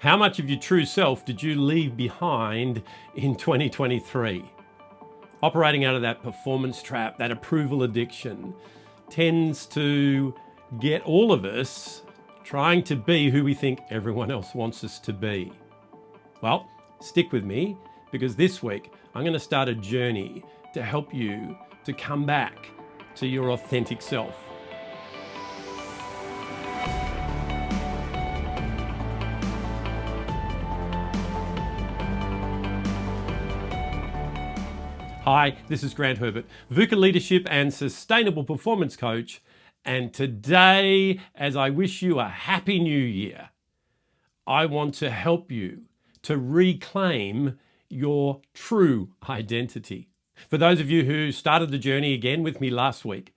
How much of your true self did you leave behind in 2023? Operating out of that performance trap, that approval addiction, tends to get all of us trying to be who we think everyone else wants us to be. Well, stick with me, because this week I'm going to start a journey to help you to come back to your authentic self. Hi, this is Grant Herbert, VUCA Leadership and Sustainable Performance Coach. And today, as I wish you a Happy New Year, I want to help you to reclaim your true identity. For those of you who started the journey again with me last week,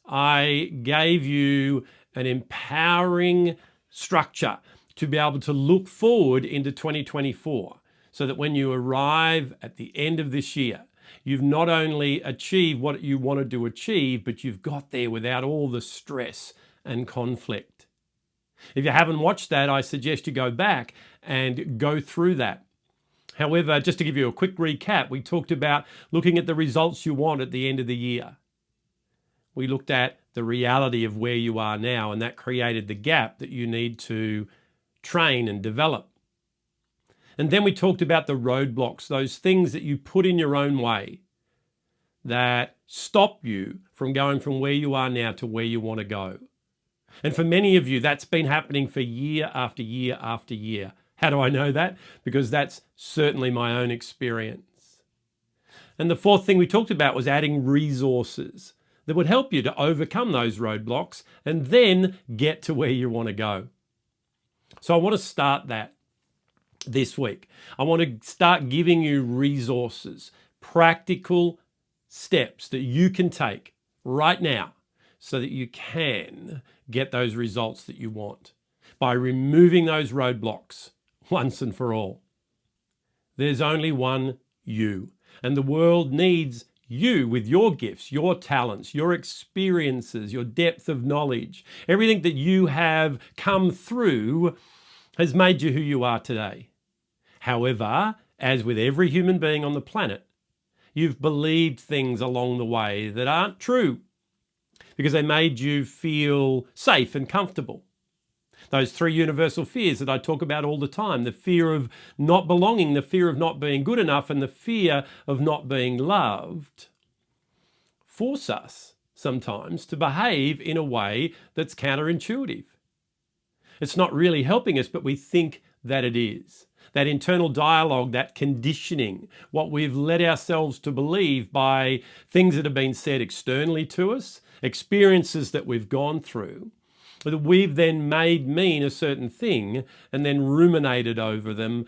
I gave you an empowering structure to be able to look forward into 2024 so that when you arrive at the end of this year, you've not only achieved what you wanted to achieve, but you've got there without all the stress and conflict. If you haven't watched that, I suggest you go back and go through that. However, just to give you a quick recap, we talked about looking at the results you want at the end of the year. We looked at the reality of where you are now, and that created the gap that you need to train and develop. And then we talked about the roadblocks, those things that you put in your own way that stop you from going from where you are now to where you want to go. And for many of you, that's been happening for year after year after year. How do I know that? Because that's certainly my own experience. And the fourth thing we talked about was adding resources that would help you to overcome those roadblocks and then get to where you want to go. So I want to start that this week. I want to start giving you resources, practical steps that you can take right now so that you can get those results that you want by removing those roadblocks once and for all. There's only one you, and the world needs you with your gifts, your talents, your experiences, your depth of knowledge. Everything that you have come through has made you who you are today. However, as with every human being on the planet, you've believed things along the way that aren't true because they made you feel safe and comfortable. Those three universal fears that I talk about all the time, the fear of not belonging, the fear of not being good enough, and the fear of not being loved, force us sometimes to behave in a way that's counterintuitive. It's not really helping us, but we think that it is. That internal dialogue, that conditioning, what we've led ourselves to believe by things that have been said externally to us, experiences that we've gone through, that we've then made mean a certain thing and then ruminated over them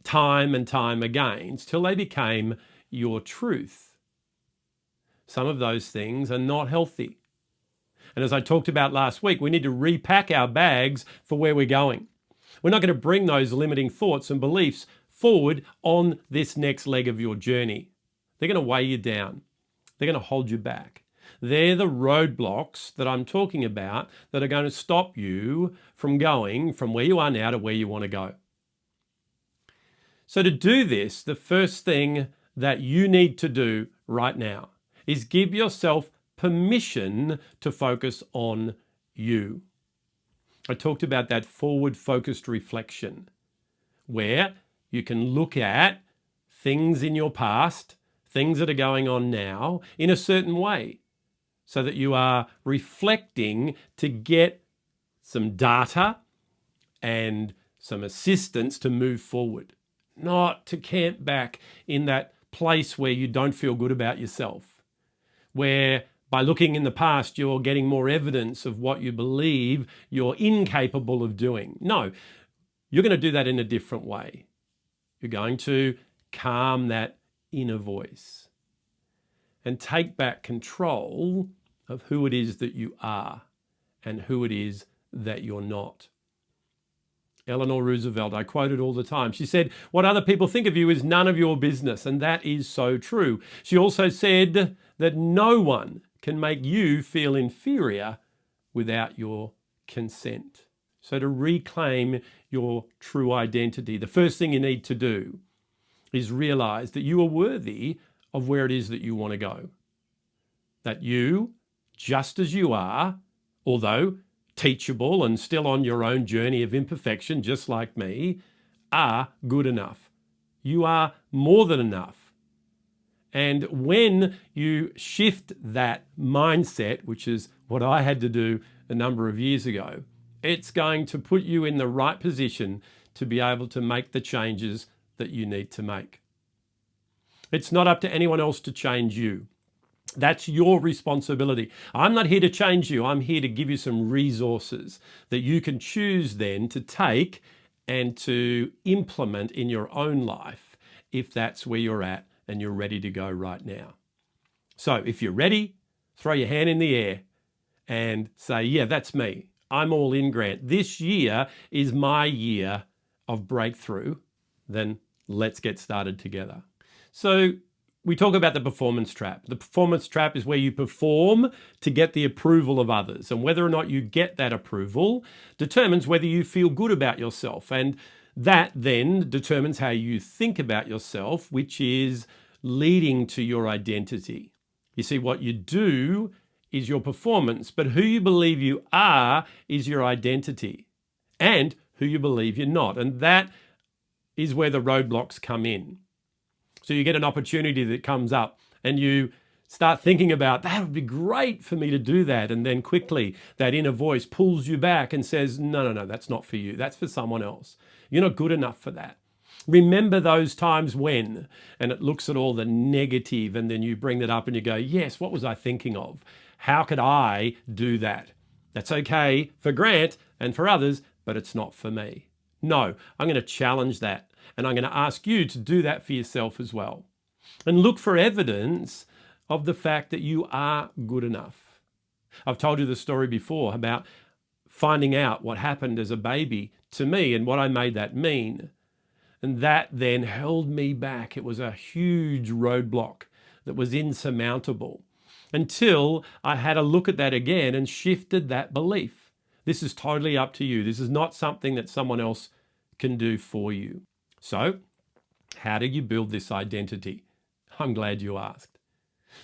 time and time again till they became your truth. Some of those things are not healthy. And as I talked about last week, we need to repack our bags for where we're going. We're not going to bring those limiting thoughts and beliefs forward on this next leg of your journey. They're going to weigh you down. They're going to hold you back. They're the roadblocks that I'm talking about that are going to stop you from going from where you are now to where you want to go. So to do this, the first thing that you need to do right now is give yourself permission to focus on you. I talked about that forward-focused reflection where you can look at things in your past, things that are going on now in a certain way so that you are reflecting to get some data and some assistance to move forward, not to camp back in that place where you don't feel good about yourself, where by looking in the past, you're getting more evidence of what you believe you're incapable of doing. No, you're going to do that in a different way. You're going to calm that inner voice and take back control of who it is that you are and who it is that you're not. Eleanor Roosevelt, I quote it all the time. She said, "What other people think of you is none of your business." And that is so true. She also said that no one can make you feel inferior without your consent. So to reclaim your true identity, the first thing you need to do is realize that you are worthy of where it is that you want to go. That you, just as you are, although teachable and still on your own journey of imperfection, just like me, are good enough. You are more than enough. And when you shift that mindset, which is what I had to do a number of years ago, it's going to put you in the right position to be able to make the changes that you need to make. It's not up to anyone else to change you. That's your responsibility. I'm not here to change you. I'm here to give you some resources that you can choose then to take and to implement in your own life if that's where you're at and you're ready to go right now. So if you're ready, throw your hand in the air and say, yeah, that's me. I'm all in, Grant. This year is my year of breakthrough. Then let's get started together. So we talk about the performance trap. The performance trap is where you perform to get the approval of others. And whether or not you get that approval determines whether you feel good about yourself. And that then determines how you think about yourself, which is leading to your identity. You see, what you do is your performance, but who you believe you are is your identity, and who you believe you're not. And that is where the roadblocks come in. So you get an opportunity that comes up and you start thinking about, that would be great for me to do that. And then quickly that inner voice pulls you back and says, no, that's not for you. That's for someone else. You're not good enough for that. Remember those times when, and it looks at all the negative, and then you bring that up and you go, yes, what was I thinking of? How could I do that? That's okay for Grant and for others, but it's not for me. No, I'm going to challenge that. And I'm going to ask you to do that for yourself as well. And look for evidence of the fact that you are good enough. I've told you the story before about finding out what happened as a baby to me and what I made that mean. And that then held me back. It was a huge roadblock that was insurmountable until I had a look at that again and shifted that belief. This is totally up to you. This is not something that someone else can do for you. So, how do you build this identity? I'm glad you asked.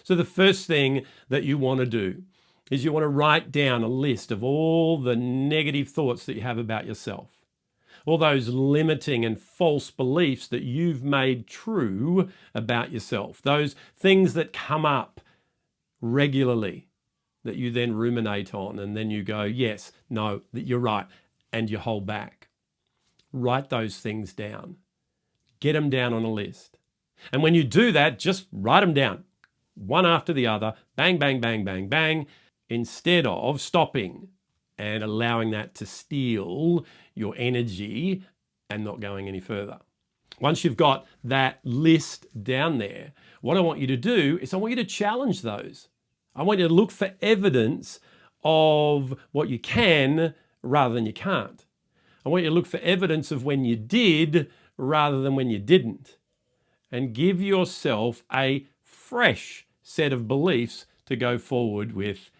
So the first thing that you want to do is you want to write down a list of all the negative thoughts that you have about yourself. All those limiting and false beliefs that you've made true about yourself. Those things that come up regularly that you then ruminate on, and then you go, yes, no, you're right, and you hold back. Write those things down. Get them down on a list. And when you do that, just write them down, one after the other, bang, bang, bang, bang, bang, instead of stopping and allowing that to steal your energy and not going any further. Once you've got that list down there, what I want you to do is I want you to challenge those. I want you to look for evidence of what you can rather than you can't. I want you to look for evidence of when you did rather than when you didn't. And give yourself a fresh set of beliefs to go forward with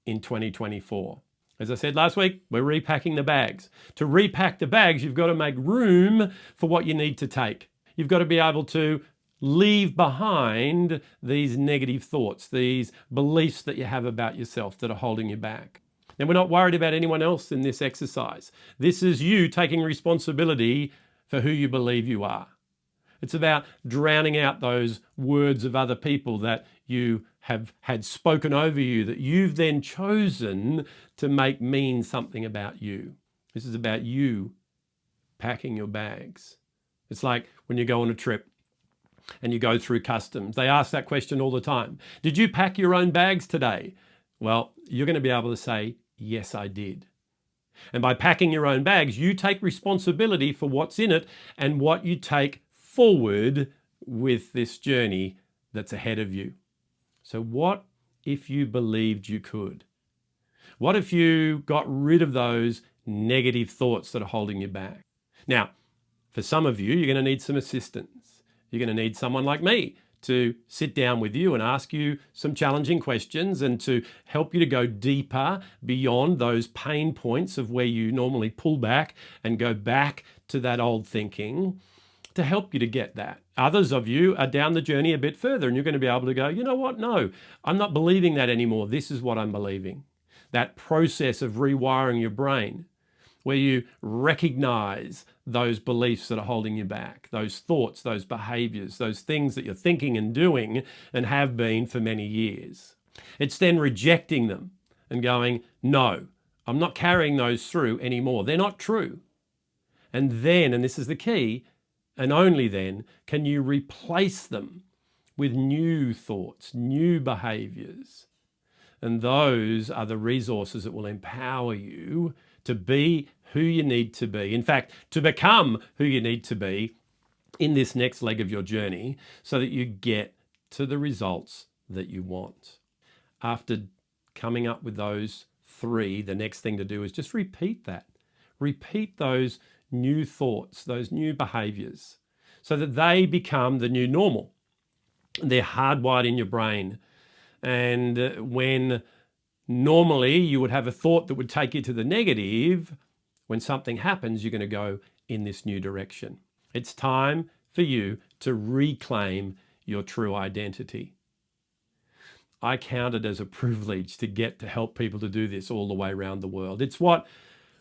in 2024. As I said last week, we're repacking the bags. To repack the bags, you've got to make room for what you need to take. You've got to be able to leave behind these negative thoughts, these beliefs that you have about yourself that are holding you back. And we're not worried about anyone else in this exercise. This is you taking responsibility for who you believe you are. It's about drowning out those words of other people that you have had spoken over you, that you've then chosen to make mean something about you. This is about you packing your bags. It's like when you go on a trip and you go through customs. They ask that question all the time. Did you pack your own bags today? Well, you're going to be able to say, yes, I did. And by packing your own bags, you take responsibility for what's in it and what you take forward with this journey that's ahead of you. So what if you believed you could? What if you got rid of those negative thoughts that are holding you back? Now, for some of you, you're going to need some assistance. You're going to need someone like me to sit down with you and ask you some challenging questions and to help you to go deeper beyond those pain points of where you normally pull back and go back to that old thinking, to help you to get that. Others of you are down the journey a bit further and you're going to be able to go, you know what? No, I'm not believing that anymore. This is what I'm believing. That process of rewiring your brain, where you recognize those beliefs that are holding you back, those thoughts, those behaviors, those things that you're thinking and doing and have been for many years. It's then rejecting them and going, no, I'm not carrying those through anymore. They're not true. And then, and this is the key, and only then can you replace them with new thoughts, new behaviors. And those are the resources that will empower you to be who you need to be. In fact, to become who you need to be in this next leg of your journey so that you get to the results that you want. After coming up with those three, the next thing to do is just repeat that. Repeat those new thoughts, those new behaviors, so that they become the new normal. They're hardwired in your brain. And when normally you would have a thought that would take you to the negative, when something happens, you're going to go in this new direction. It's time for you to reclaim your true identity. I count it as a privilege to get to help people to do this all the way around the world. It's what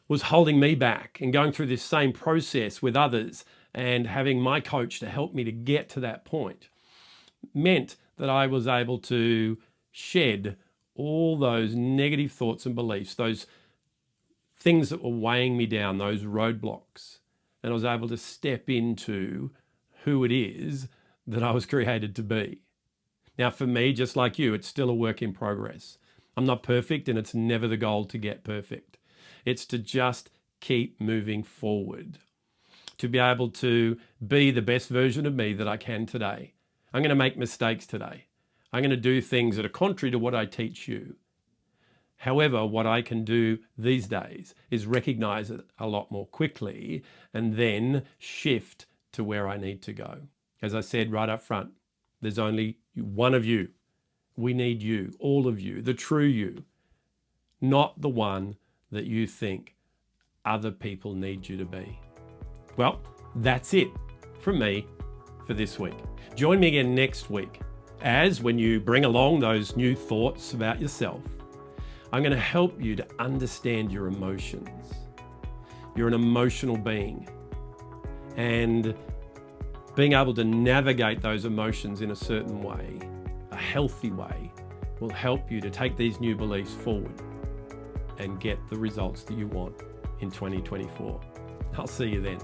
was holding me back and going through this same process with others and having my coach to help me to get to that point meant that I was able to shed all those negative thoughts and beliefs, those things that were weighing me down, those roadblocks. And I was able to step into who it is that I was created to be. Now, for me, just like you, it's still a work in progress. I'm not perfect, and it's never the goal to get perfect. It's to just keep moving forward, to be able to be the best version of me that I can today. I'm going to make mistakes today. I'm going to do things that are contrary to what I teach you. However, what I can do these days is recognize it a lot more quickly and then shift to where I need to go. As I said right up front, there's only one of you. We need you, all of you, the true you, not the one that you think other people need you to be. Well, that's it from me for this week. Join me again next week as when you bring along those new thoughts about yourself, I'm going to help you to understand your emotions. You're an emotional being, and being able to navigate those emotions in a certain way, a healthy way, will help you to take these new beliefs forward and get the results that you want in 2024. I'll see you then.